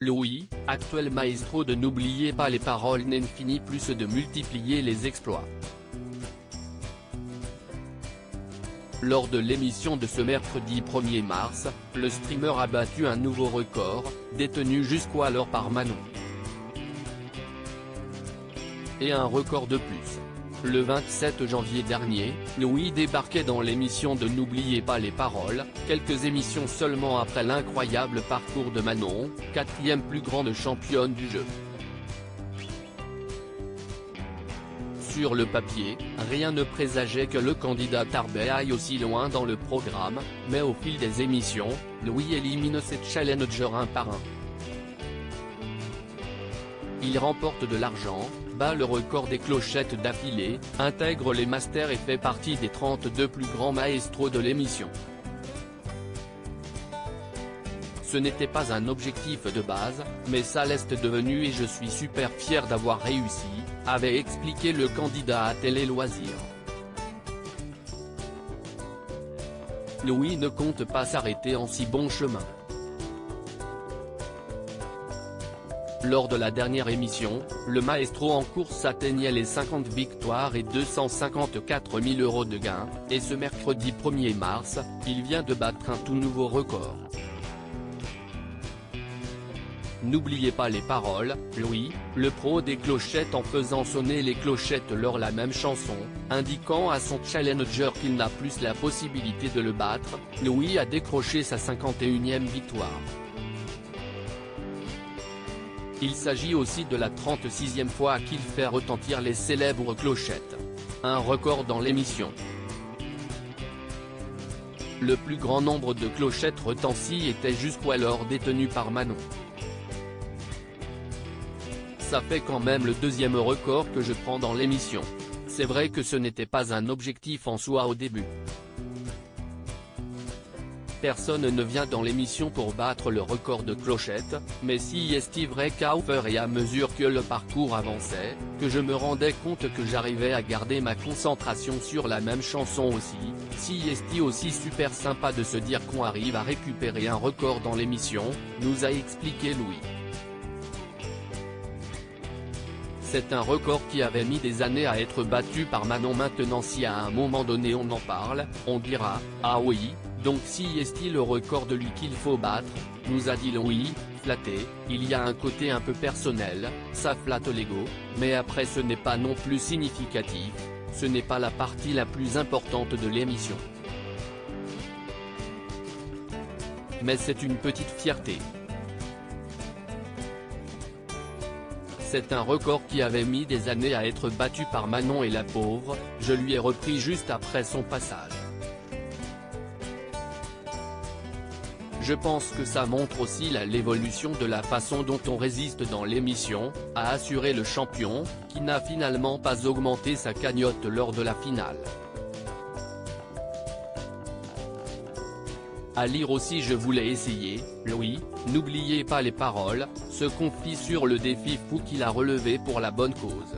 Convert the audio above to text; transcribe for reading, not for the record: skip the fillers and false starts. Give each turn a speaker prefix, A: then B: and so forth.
A: Louis, actuel maestro de N'oubliez pas les paroles, n'en finit plus de multiplier les exploits. Lors de l'émission de ce mercredi 1er mars, le streamer a battu un nouveau record, détenu jusqu'alors par Manon. Et un record de plus. Le 27 janvier dernier, Louis débarquait dans l'émission de N'oubliez pas les paroles, quelques émissions seulement après l'incroyable parcours de Manon, 4e plus grande championne du jeu. Sur le papier, rien ne présageait que le candidat Tarbet aille aussi loin dans le programme, mais au fil des émissions, Louis élimine ses challengers un par un. Il remporte de l'argent, bat le record des clochettes d'affilée, intègre les masters et fait partie des 32 plus grands maestros de l'émission. Ce n'était pas un objectif de base, mais ça l'est devenu et je suis super fier d'avoir réussi, avait expliqué le candidat à Télé Loisirs. Louis ne compte pas s'arrêter en si bon chemin. Lors de la dernière émission, le maestro en course atteignait les 50 victoires et 254 000 € de gains, et ce mercredi 1er mars, il vient de battre un tout nouveau record. N'oubliez pas les paroles, Louis, le pro des clochettes en faisant sonner les clochettes lors la même chanson, indiquant à son challenger qu'il n'a plus la possibilité de le battre, Louis a décroché sa 51e victoire. Il s'agit aussi de la 36e fois qu'il fait retentir les célèbres clochettes. Un record dans l'émission. Le plus grand nombre de clochettes retenties était jusqu'alors détenu par Manon. Ça fait quand même le 2e record que je prends dans l'émission. C'est vrai que ce n'était pas un objectif en soi au début. Personne ne vient dans l'émission pour battre le record de clochettes, mais si est vrai qu'au fur et à mesure que le parcours avançait, que je me rendais compte que j'arrivais à garder ma concentration sur la même chanson aussi, si est aussi super sympa de se dire qu'on arrive à récupérer un record dans l'émission, nous a expliqué Louis. C'est un record qui avait mis des années à être battu par Manon. Maintenant si à un moment donné on en parle, on dira, ah oui, donc si est le record de lui qu'il faut battre, nous a dit Louis, flatté, il y a un côté un peu personnel, ça flatte l'ego, mais après ce n'est pas non plus significatif, ce n'est pas la partie la plus importante de l'émission. Mais c'est une petite fierté. C'est un record qui avait mis des années à être battu par Manon et la pauvre, je lui ai repris juste après son passage. Je pense que ça montre aussi l'évolution de la façon dont on résiste dans l'émission, a assuré le champion, qui n'a finalement pas augmenté sa cagnotte lors de la finale. À lire aussi je voulais essayer, Louis, n'oubliez pas les paroles, se confie sur le défi fou qu'il a relevé pour la bonne cause.